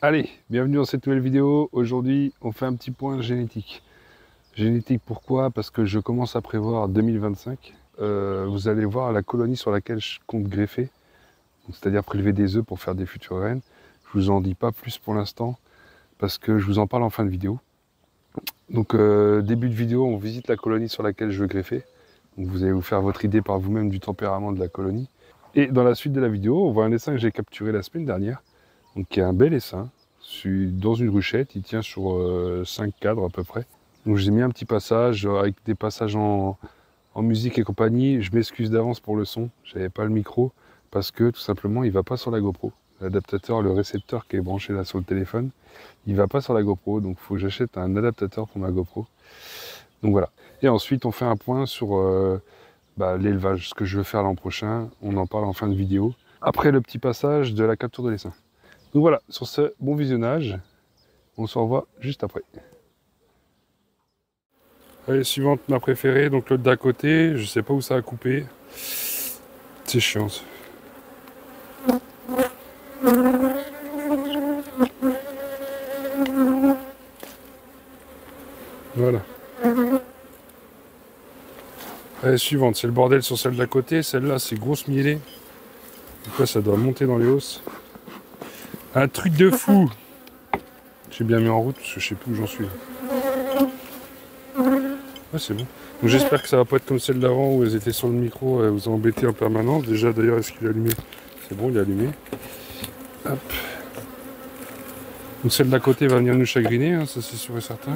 Allez, bienvenue dans cette nouvelle vidéo. Aujourd'hui, on fait un petit point génétique. Génétique pourquoi? Parce que je commence à prévoir 2025. Vous allez voir la colonie sur laquelle je compte greffer, c'est-à-dire prélever des œufs pour faire des futures reines. Je vous en dis pas plus pour l'instant, parce que je vous en parle en fin de vidéo. Donc début de vidéo, on visite la colonie sur laquelle je veux greffer. Donc, vous allez vous faire votre idée par vous-même du tempérament de la colonie. Et dans la suite de la vidéo, on voit un essaim que j'ai capturé la semaine dernière. Donc qui est un bel essaim. Je suis dans une ruchette, il tient sur 5 cadres à peu près. Donc j'ai mis un petit passage avec des passages en musique et compagnie. Je m'excuse d'avance pour le son, j'avais pas le micro parce que tout simplement il va pas sur la GoPro. L'adaptateur, le récepteur qui est branché là sur le téléphone, il va pas sur la GoPro, donc il faut que j'achète un adaptateur pour ma GoPro. Donc voilà. Et ensuite on fait un point sur l'élevage, ce que je veux faire l'an prochain. On en parle en fin de vidéo. Après le petit passage de la capture de l'essaim. Donc voilà, sur ce, bon visionnage. On se revoit juste après. Allez, suivante, ma préférée, donc l'autre d'à côté. Je sais pas où ça a coupé. C'est chiant ça. Voilà. Allez, suivante, c'est le bordel sur celle d'à côté. Celle-là, c'est grosse mielée. Donc là, ça doit monter dans les hausses. Un truc de fou. J'ai bien mis en route parce que je sais plus où j'en suis. Ouais, c'est bon. Donc j'espère que ça va pas être comme celle d'avant où elles étaient sur le micro, elles vous ont embêté en permanence. Déjà, d'ailleurs, est-ce qu'il est allumé? C'est bon, il est allumé. Hop. Donc celle d'à côté va venir nous chagriner, hein, ça c'est sûr et certain.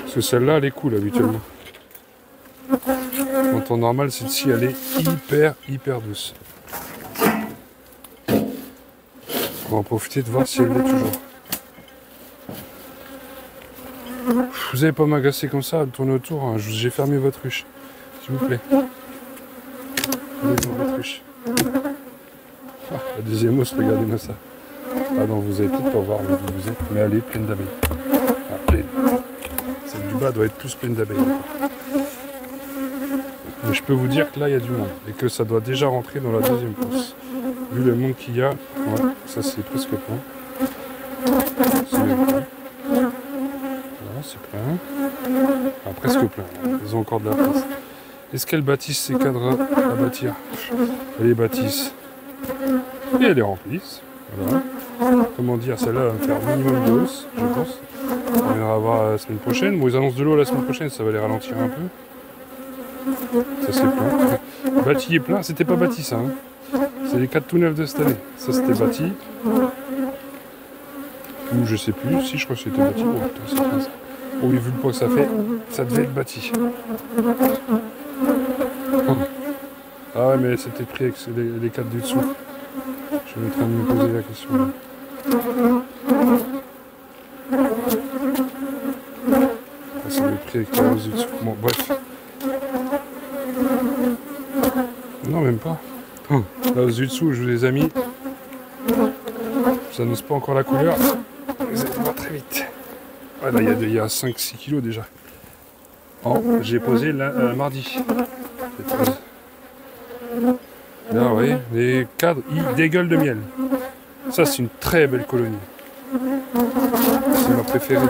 Parce que celle-là, elle est cool habituellement. En temps normal, celle-ci, elle est hyper douce. On va en profiter de voir si elle l'est toujours. Vous n'allez pas m'agacer comme ça, à tourner autour, hein. J'ai fermé votre ruche. S'il vous plaît. Allez dans votre ruche. Ah, la deuxième hausse, regardez-moi ça. Ah non, vous allez peut-être pas voir où vous êtes, mais elle est pleine d'abeilles. Ah, pleine. Celle du bas doit être plus pleine d'abeilles. Mais je peux vous dire que là, il y a du monde. Et que ça doit déjà rentrer dans la deuxième hausse. Vu le monde qu'il y a, ouais, ça c'est presque plein. C'est même plein. Voilà, c'est plein. Ah, presque plein. Ils ont encore de la place. Est-ce qu'elles bâtissent ces cadres à bâtir? Elles les bâtissent. Et elles les remplissent. Voilà. Comment dire, celle-là va me faire minimum de hausse, je pense. On viendra voir la semaine prochaine. Bon, ils annoncent de l'eau la semaine prochaine, ça va les ralentir un peu. Ça c'est plein. Bâti est plein, c'était pas bâti ça. Hein. C'est les 4 tout neufs de cette année. Ça c'était bâti. Ou je sais plus, si je crois que c'était bâti. Oh putain, c'est plein ça. Oh, vu le poids que ça fait, ça devait être bâti. Oh. Ah ouais, mais c'était pris avec les 4 du dessous. Je suis en train de me poser la question. Ah, ça m'est pris avec la hausse du dessous. Bon, bref. Non, même pas. Oh, la hausse du dessous, je vous les ai mis. Ça n'annonce pas encore la couleur. Vous allez voir très vite. Ah, là, il y a 5-6 kilos déjà. Oh, j'ai posé mardi. Là, vous voyez, les cadres, ils dégueulent de miel. Ça, c'est une très belle colonie. C'est ma préférée.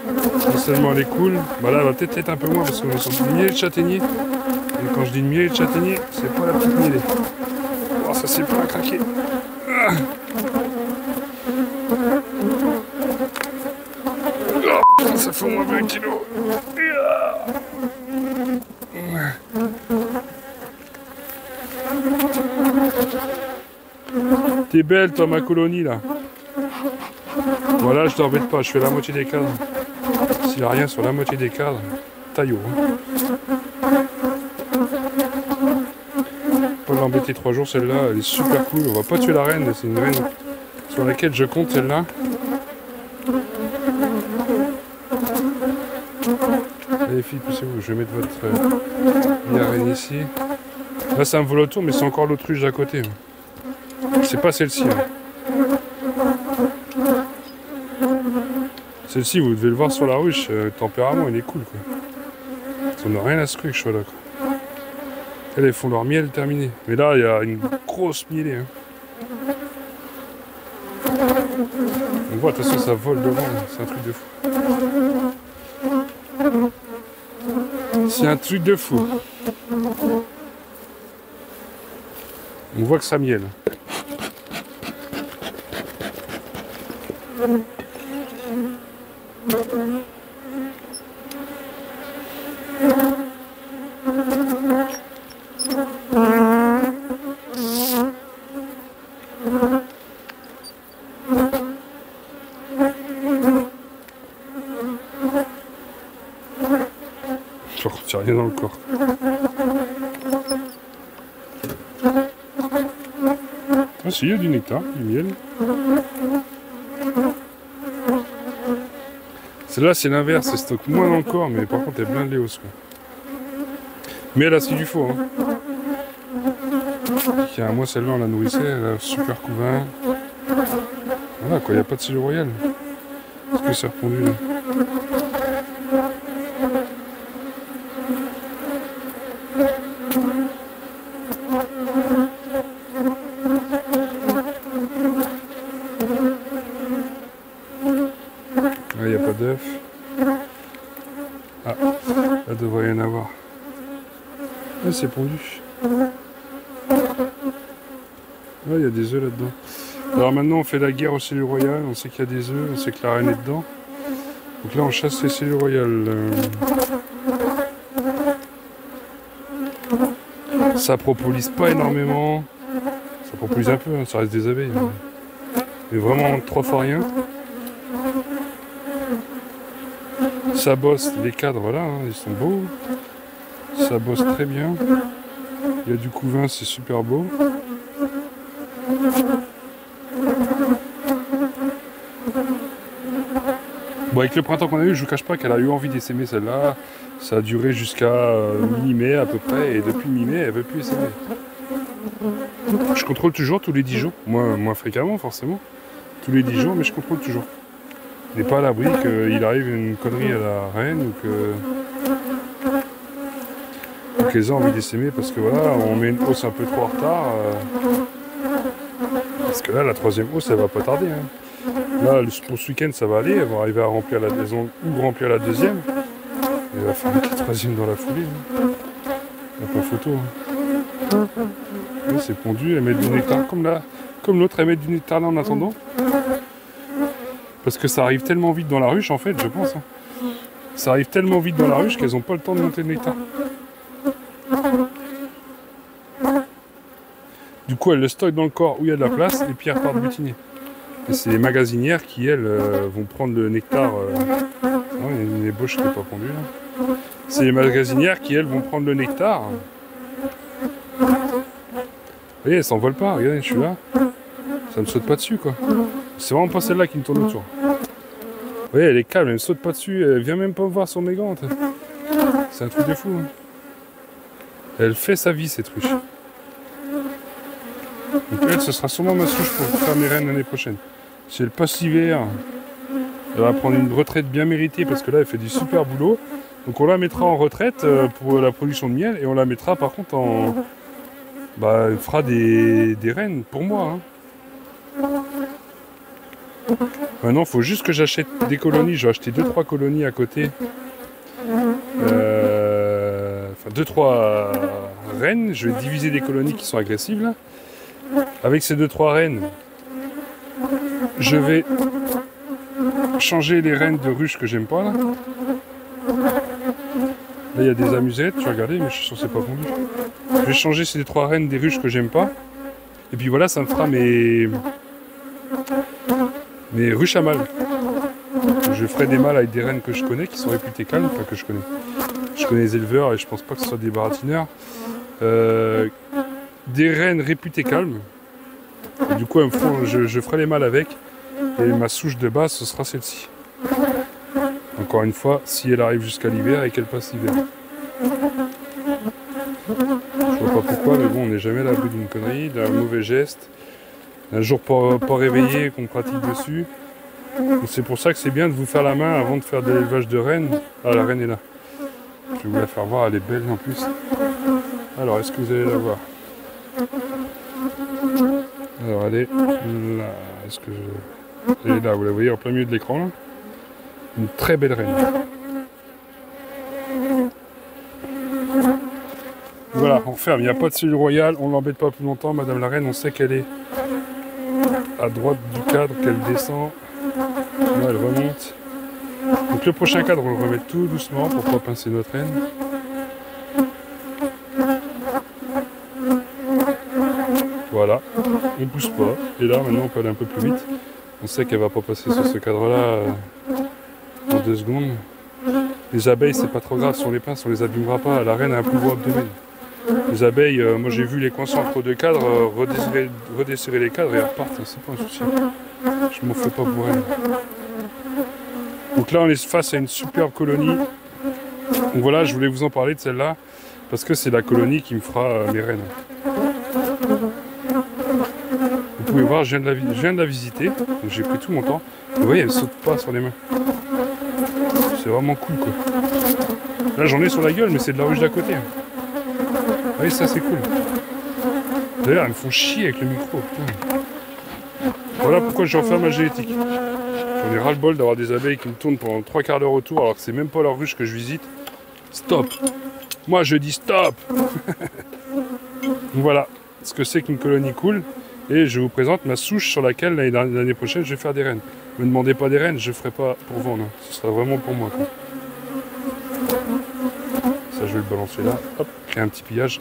Non seulement elle est cool, bah là, elle va peut-être être un peu moins parce qu'on est sur du miel de châtaignier. Et quand je dis miel de châtaignier, c'est pas la petite mielée. Oh, ça, c'est pas à craquer. Ah. Oh, ça fait au moins 20 kilos. T'es belle toi ma colonie là. Voilà, je t'embête pas, je fais la moitié des cadres. S'il n'y a rien sur la moitié des cadres, taillot. Hein. Pas l'embêter 3 jours celle-là, elle est super cool. On va pas tuer la reine, c'est une reine sur laquelle je compte celle-là. Allez filles, poussez-vous, je vais mettre votre reine ici. Là ça me vole autour, mais c'est encore l'autruche d'à côté. C'est pas celle-ci. Hein. Celle-ci, vous devez le voir sur la ruche, le tempérament il est cool quoi. On n'a rien à se que je sois là quoi. Elles font leur miel terminé. Mais là il y a une grosse mielée. Hein. voit, attention, ça vole devant, c'est un truc de fou. C'est un truc de fou. On voit que ça miel. J'ai rien dans le corps. Ah si, il y a du nectar, du miel. Celle-là, c'est l'inverse, elle stocke moins dans le corps, mais par contre, elle est plein de léos. Mais elle a ce qu'il lui faut. Hein. Moi, celle-là, on la nourrissait, elle a un super couvain. Voilà, quoi, il n'y a pas de cellule royale. Est-ce que c'est répondu là? Il n'y a pas d'œuf. Ah, là devrait y en avoir. Ah, c'est pondu. Ah, il y a des œufs là-dedans. Alors maintenant on fait la guerre aux cellules royales, on sait qu'il y a des œufs, on sait que la reine est dedans. Donc là on chasse les cellules royales. Ça propolis pas énormément. Ça propolis un peu, hein, ça reste des abeilles. Mais vraiment 3 fois rien. Ça bosse, les cadres là, hein, ils sont beaux. Ça bosse très bien. Il y a du couvain, c'est super beau. Bon, avec le printemps qu'on a eu, je vous cache pas qu'elle a eu envie d'essaimer celle-là. Ça a duré jusqu'à mi-mai à peu près, et depuis mi-mai, elle veut plus essaimer. Je contrôle toujours tous les 10 jours, moins fréquemment forcément, tous les 10 jours, mais je contrôle toujours. Il n'est pas à l'abri qu'il arrive une connerie à la reine ou qu'elles aient envie d'essaimer parce que voilà, on met une hausse un peu trop en retard. Parce que là, la 3e hausse, elle va pas tarder. Hein. Là, pour ce week-end, ça va aller. Elles vont arriver à remplir la maison ou remplir la 2e. Elle va faire la 3e dans la foulée. Hein. Il n'y a pas photo. Hein. Là, c'est pondu. Elle met du nectar comme l'autre, elle met du nectar là en attendant. Parce que ça arrive tellement vite dans la ruche, en fait, je pense. Hein. Ça arrive tellement vite dans la ruche qu'elles n'ont pas le temps de monter le nectar. Du coup, elles le stockent dans le corps où il y a de la place et puis elles repartent butiner. Et c'est les magasinières qui, elles, vont prendre le nectar. Non, il y a une ébauche qui n'est pas pendue là. C'est les magasinières qui, elles, vont prendre le nectar. Vous voyez, elles s'envolent pas. Regardez, je suis là. Ça me saute pas dessus, quoi. C'est vraiment pas celle-là qui me tourne autour. Vous voyez, elle est calme, elle me saute pas dessus. Elle vient même pas me voir sur mes gants. C'est un truc de fou. Hein. Elle fait sa vie, cette ruche. Donc elle, ce sera sûrement ma souche pour faire mes rennes l'année prochaine. Si elle passe l'hiver, elle va prendre une retraite bien méritée parce que là, elle fait du super boulot. Donc on la mettra en retraite pour la production de miel et on la mettra par contre en... Bah, elle fera des rennes pour moi. Hein. Maintenant, il faut juste que j'achète des colonies. Je vais acheter 2-3 colonies à côté. Enfin, 2-3 reines. Je vais diviser des colonies qui sont agressives là. Avec ces 2-3 reines, je vais changer les reines de ruches que j'aime pas là. Là il y a des amusettes, tu vas regarder, mais je suis sûr que c'est pas pondu. Je vais changer ces 3 reines des ruches que j'aime pas. Et puis voilà, ça me fera mes ruches à mâles. Je ferai des mâles avec des reines que je connais, qui sont réputées calmes, enfin que je connais. Je connais les éleveurs et je pense pas que ce soit des baratineurs. Des reines réputées calmes. Et du coup, je ferai les mâles avec. Et ma souche de base, ce sera celle-ci. Encore une fois, si elle arrive jusqu'à l'hiver et qu'elle passe l'hiver. Je vois pas pourquoi, mais bon, on n'est jamais à l'abri d'une connerie, d'un mauvais geste, d'un jour pas réveillé qu'on pratique dessus. C'est pour ça que c'est bien de vous faire la main avant de faire de l'élevage de rennes. Ah, la reine est là. Je vais vous la faire voir, elle est belle en plus. Alors, est-ce que vous allez la voir? Alors, elle est là. Est-ce que je... Et là, vous la voyez en plein milieu de l'écran, là. Une très belle reine. Voilà, on ferme. Il n'y a pas de cellule royale, on ne l'embête pas plus longtemps. Madame la reine, on sait qu'elle est à droite du cadre, qu'elle descend. Là, elle remonte. Donc le prochain cadre, on le remet tout doucement pour ne pas pincer notre reine. Voilà, on ne pousse pas. Et là, maintenant, on peut aller un peu plus vite. On sait qu'elle ne va pas passer sur ce cadre-là en 2 secondes. Les abeilles, c'est pas trop grave, si on les pince, on les abîmera pas. La reine a un plus gros abdomen. Les abeilles, moi j'ai vu les coincer entre 2 cadres, redesserrer les cadres et elles repartent, c'est pas un souci. Je m'en fais pas pour elle. Donc là, on est face à une superbe colonie. Donc voilà, je voulais vous en parler de celle-là, parce que c'est la colonie qui me fera mes reines. Vous pouvez voir, je viens de la visiter, j'ai pris tout mon temps. Vous voyez, elle ne saute pas sur les mains. C'est vraiment cool, quoi. Là, j'en ai sur la gueule, mais c'est de la ruche d'à côté. Vous voyez, ça, c'est cool. D'ailleurs, elles me font chier avec le micro, putain. Voilà pourquoi je referme ma génétique. J'en ai ras-le-bol d'avoir des abeilles qui me tournent pendant 3 quarts d'heure autour, alors que c'est même pas leur ruche que je visite. Stop. Moi, je dis stop. Voilà ce que c'est qu'une colonie cool. Et je vous présente ma souche sur laquelle l'année prochaine je vais faire des rennes. Ne me demandez pas des rennes, je ne ferai pas pour vendre. Ce sera vraiment pour moi, quoi. Ça, je vais le balancer là. Hop, créer un petit pillage.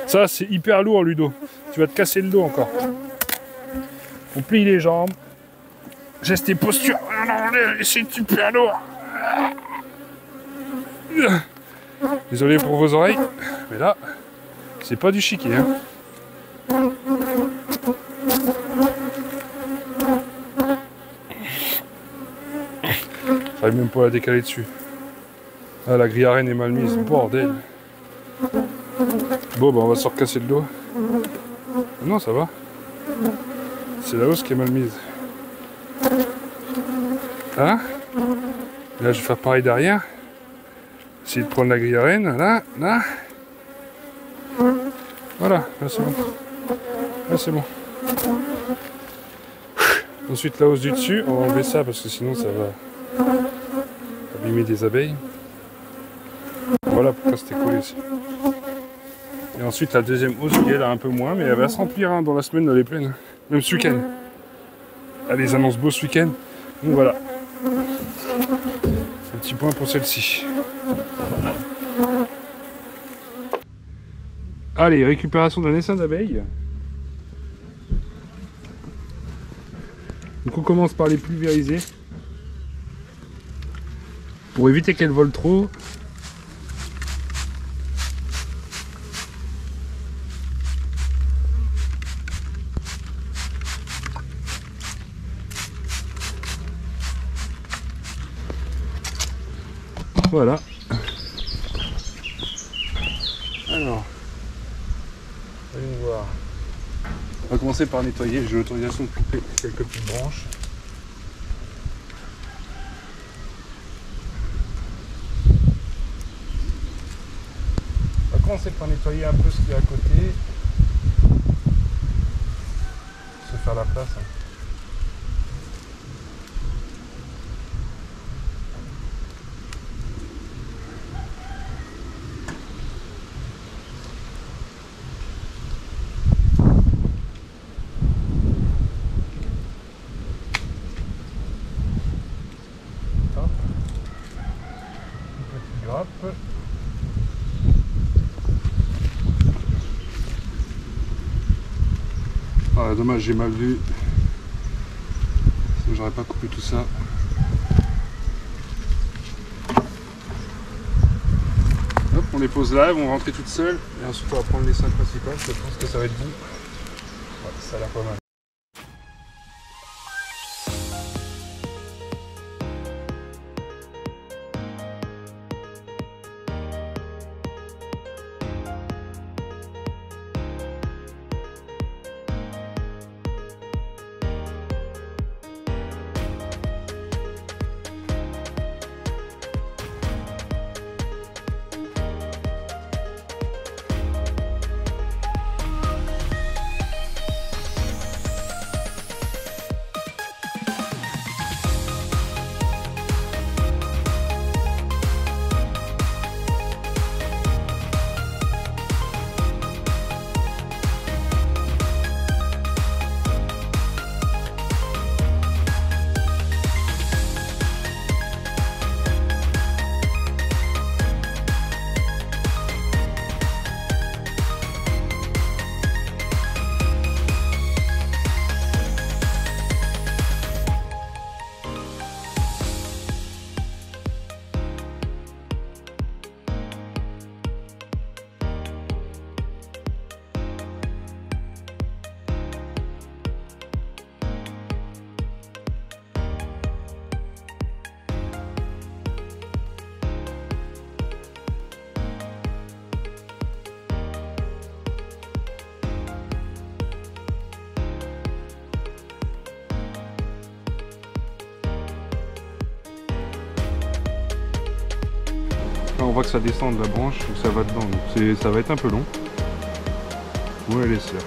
Ça, c'est hyper lourd, Ludo. Tu vas te casser le dos encore. On plie les jambes. Geste et posture. C'est super lourd. Désolé pour vos oreilles. Mais là, c'est pas du chiquet, hein. J'arrive même pas à la décaler dessus. Ah, la grille à reine est mal mise, bordel. Bon, bah on va se recasser le dos. Non, ça va. C'est la hausse qui est mal mise. Hein? Là, je vais faire pareil derrière. Essayer de prendre la grille à reine. Là, là. Voilà, là c'est bon. Là c'est bon. Ensuite la hausse du dessus, on va enlever ça parce que sinon ça va abîmer des abeilles. Voilà pourquoi c'était collé ici. Et ensuite la deuxième hausse qui elle a un peu moins, mais elle va se remplir, hein, dans la semaine, elle est pleine. Même ce week-end. Elle les annonce beau ce week-end. Donc voilà. Un petit point pour celle-ci. Allez, récupération d'un essaim d'abeilles. Donc on commence par les pulvériser. Pour éviter qu'elles volent trop. Voilà. Alors, voyons voir. On va commencer par nettoyer. J'ai l'autorisation de couper quelques petites branches. On va commencer par nettoyer un peu ce qu'il y a à côté. Se faire la place. Hein. Ah, dommage, j'ai mal vu. J'aurais pas coupé tout ça. Hop, on les pose là, elles vont rentrer toutes seules. Et ensuite on va prendre l'essaim principal. Je pense que ça va être bon. Ouais, ça a l'air pas mal. là on voit que ça descend de la branche, donc ça va dedans, donc ça va être un peu long. Ouais, les sœurs.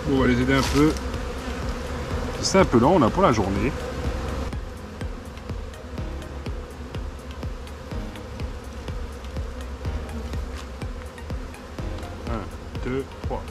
Bon, on va les aider un peu. C'est un peu lent, on a pour la journée. 1, 2, 3.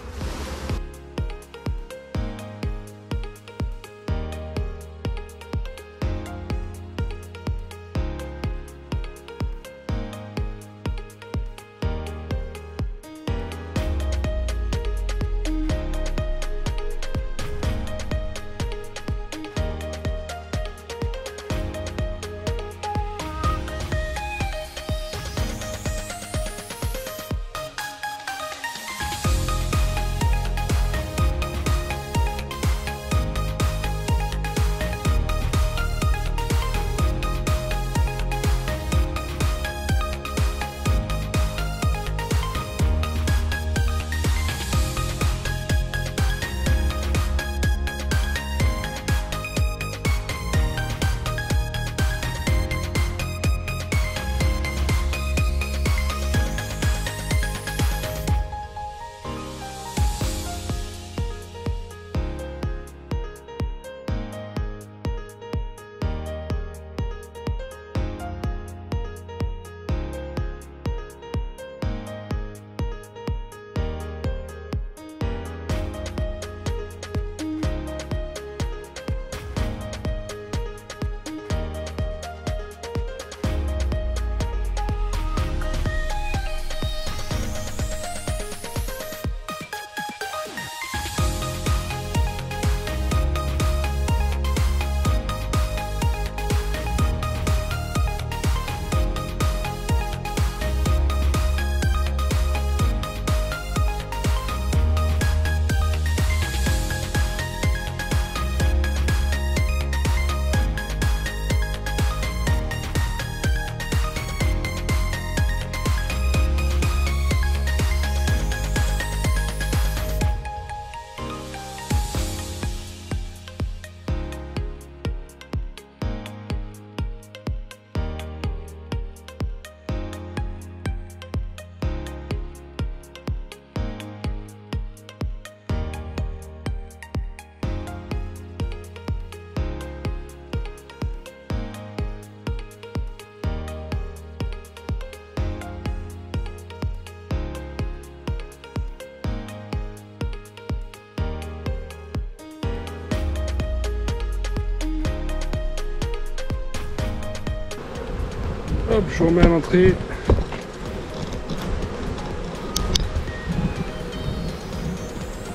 Hop, je remets à l'entrée.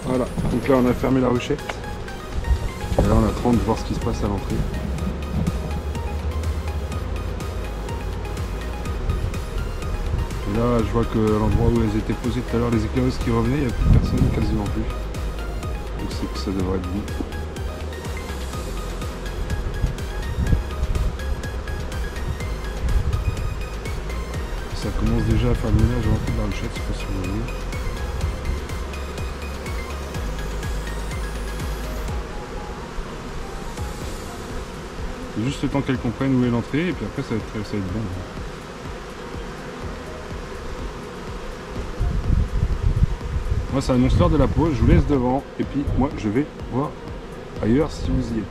Voilà, donc là on a fermé la ruchette. Et là on attend de voir ce qui se passe à l'entrée. là, je vois que à l'endroit où elles étaient posées tout à l'heure, les éclaireuses qui revenaient, il n'y a plus personne, quasiment plus. Donc c'est que ça devrait être bon. Ça commence déjà à faire le ménage en fait dans la ruchette, je sais pas si vous voyez. C'est juste le temps qu'elles comprennent où est l'entrée et puis après ça va être bon. Moi ça annonce l'heure de la pause, je vous laisse devant et puis moi je vais voir ailleurs si vous y êtes.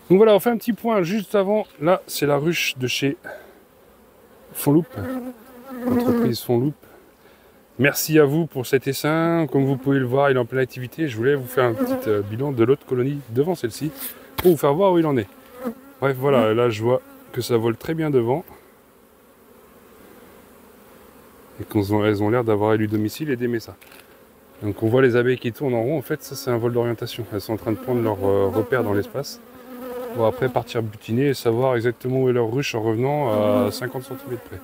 Donc voilà, on fait un petit point juste avant. Là, c'est la ruche de chez Fonloup, entreprise Fonloup. Merci à vous pour cet essaim. Comme vous pouvez le voir, il est en pleine activité. Je voulais vous faire un petit bilan de l'autre colonie devant celle-ci pour vous faire voir où il en est. Bref, voilà, là je vois que ça vole très bien devant. Et qu'elles ont l'air d'avoir élu domicile et d'aimer ça. Donc on voit les abeilles qui tournent en rond. En fait, ça c'est un vol d'orientation. Elles sont en train de prendre leur repère dans l'espace. Pour après partir butiner et savoir exactement où est leur ruche en revenant à 50 cm près.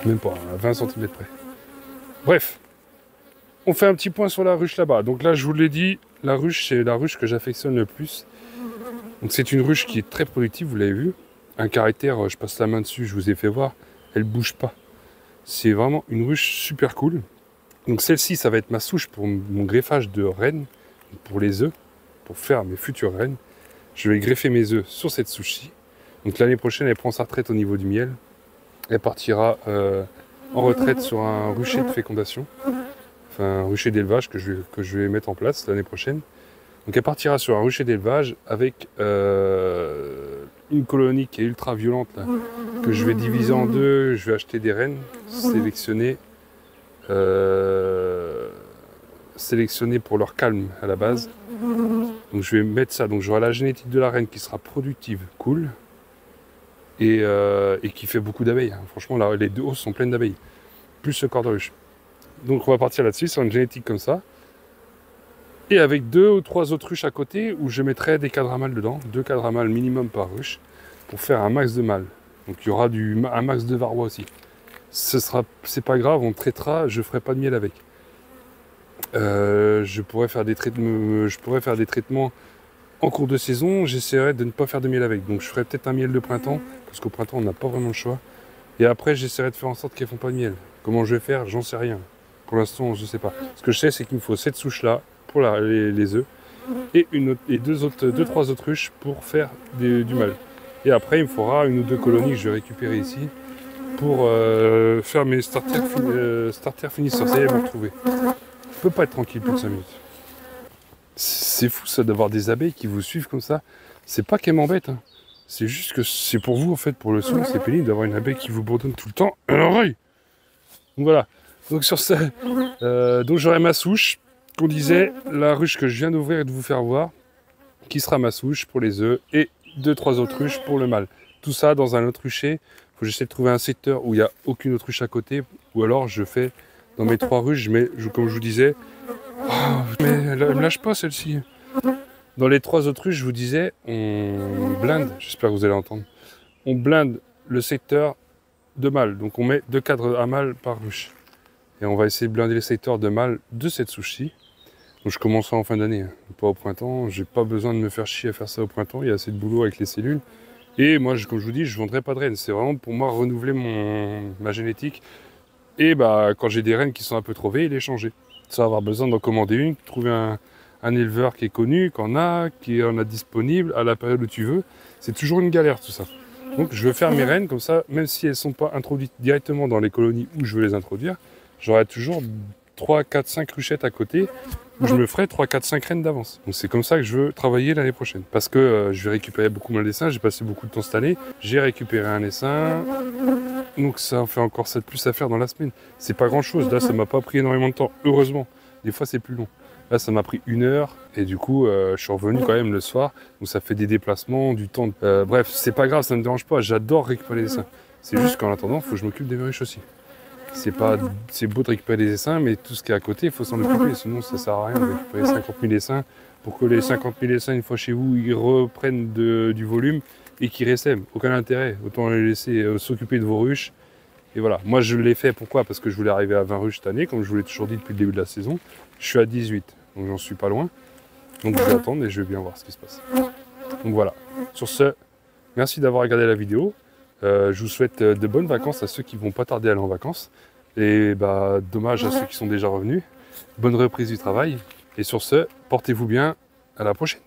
Même pas, à 20 cm près. Bref, on fait un petit point sur la ruche là-bas. Donc là, je vous l'ai dit, la ruche, c'est la ruche que j'affectionne le plus. Donc c'est une ruche qui est très productive, vous l'avez vu. Un caractère, je passe la main dessus, je vous ai fait voir, elle bouge pas. C'est vraiment une ruche super cool. Donc celle-ci, ça va être ma souche pour mon greffage de rennes, pour les œufs, pour faire mes futures rennes. Je vais greffer mes œufs sur cette souche-ci. Donc l'année prochaine, elle prend sa retraite au niveau du miel. Elle partira en retraite sur un rucher de fécondation. Enfin, un rucher d'élevage que je vais mettre en place l'année prochaine. Donc elle partira sur un rucher d'élevage avec une colonie qui est ultra violente, là, que je vais diviser en deux. Je vais acheter des rennes sélectionnées pour leur calme à la base. Donc je vais mettre ça, donc j'aurai la génétique de la reine qui sera productive, cool, et qui fait beaucoup d'abeilles. Franchement, là, les deux hausses sont pleines d'abeilles, plus ce corps de ruche. Donc on va partir là-dessus, sur une génétique comme ça, et avec 2 ou 3 autres ruches à côté, où je mettrai des cadres à mâles dedans, 2 cadres à mâles minimum par ruche, pour faire un max de mâles. Donc il y aura un max de varrois aussi. C'est pas grave, on traitera, je ferai pas de miel avec. Je pourrais faire des traitements en cours de saison. J'essaierai de ne pas faire de miel avec. Donc je ferai peut-être un miel de printemps, parce qu'au printemps on n'a pas vraiment le choix. Et après j'essaierai de faire en sorte qu'elles ne font pas de miel. Comment je vais faire, j'en sais rien. Pour l'instant je sais pas. Ce que je sais c'est qu'il me faut cette souche là pour les œufs et 2-3 autres ruches pour faire du mâle. Et après il me faudra 1 ou 2 colonies que je vais récupérer ici pour faire mes starter finisseurs. Ça y est, vous me retrouvez. Je peux pas être tranquille plus de 5 minutes. C'est fou ça d'avoir des abeilles qui vous suivent comme ça. C'est pas qu'elles m'embêtent, hein. C'est juste que c'est pour vous en fait, pour le son, c'est pénible d'avoir une abeille qui vous bourdonne tout le temps à l'oreille. Donc voilà. Donc sur ça, donc j'aurai ma souche, qu'on disait, la ruche que je viens d'ouvrir et de vous faire voir, qui sera ma souche pour les œufs, et 2-3 autres ruches pour le mâle. Tout ça dans un autre rucher. Il faut que j'essaie de trouver un secteur où il n'y a aucune autre ruche à côté, ou alors je fais dans mes 3 ruches, comme je vous disais, oh, mais elle me lâche pas celle-ci. Dans les 3 autres ruches, je vous disais, on blinde, j'espère que vous allez entendre, on blinde le secteur de mâle. Donc on met 2 cadres à mâle par ruche. Et on va essayer de blinder les secteurs de mâle de cette souche-ci. Donc je commencerai en fin d'année, hein, pas au printemps. J'ai pas besoin de me faire chier à faire ça au printemps. Il y a assez de boulot avec les cellules. Et moi, comme je vous dis, je ne vendrai pas de rennes. C'est vraiment pour moi renouveler ma génétique. Et bah, quand j'ai des rennes qui sont un peu trop vieilles, les changer. Sans avoir besoin d'en commander une, trouver un éleveur qui est connu, qui en a disponible à la période où tu veux. C'est toujours une galère tout ça. Donc je veux faire mes rennes comme ça, même si elles ne sont pas introduites directement dans les colonies où je veux les introduire, j'aurai toujours 3, 4, 5 ruchettes à côté où je me ferai 3, 4, 5 rennes d'avance. Donc c'est comme ça que je veux travailler l'année prochaine. Parce que je vais récupérer beaucoup moins d'essaims, j'ai passé beaucoup de temps cette année, j'ai récupéré un essaim, donc ça en fait encore 7 plus à faire dans la semaine. C'est pas grand chose, là ça m'a pas pris énormément de temps, heureusement. Des fois c'est plus long. Là ça m'a pris 1 heure et du coup je suis revenu quand même le soir, donc ça fait des déplacements, du temps. Bref, c'est pas grave, ça me dérange pas, j'adore récupérer les essaims. C'est juste qu'en attendant, il faut que je m'occupe des ruches aussi. C'est beau de récupérer des essaims, mais tout ce qui est à côté, il faut s'en occuper, sinon ça sert à rien de récupérer 50 000 essaims pour que les 50 000 essaims, une fois chez vous, ils reprennent du volume et qu'ils ressèment. Aucun intérêt, autant les laisser s'occuper de vos ruches. Et voilà, moi je l'ai fait, pourquoi? Parce que je voulais arriver à 20 ruches cette année, comme je vous l'ai toujours dit depuis le début de la saison. Je suis à 18, donc j'en suis pas loin. Donc je vais attendre et je vais bien voir ce qui se passe. Donc voilà, sur ce, merci d'avoir regardé la vidéo. Je vous souhaite de bonnes vacances à ceux qui vont pas tarder à aller en vacances. Et bah, dommage à ceux qui sont déjà revenus. Bonne reprise du travail. Et sur ce, portez-vous bien. À la prochaine.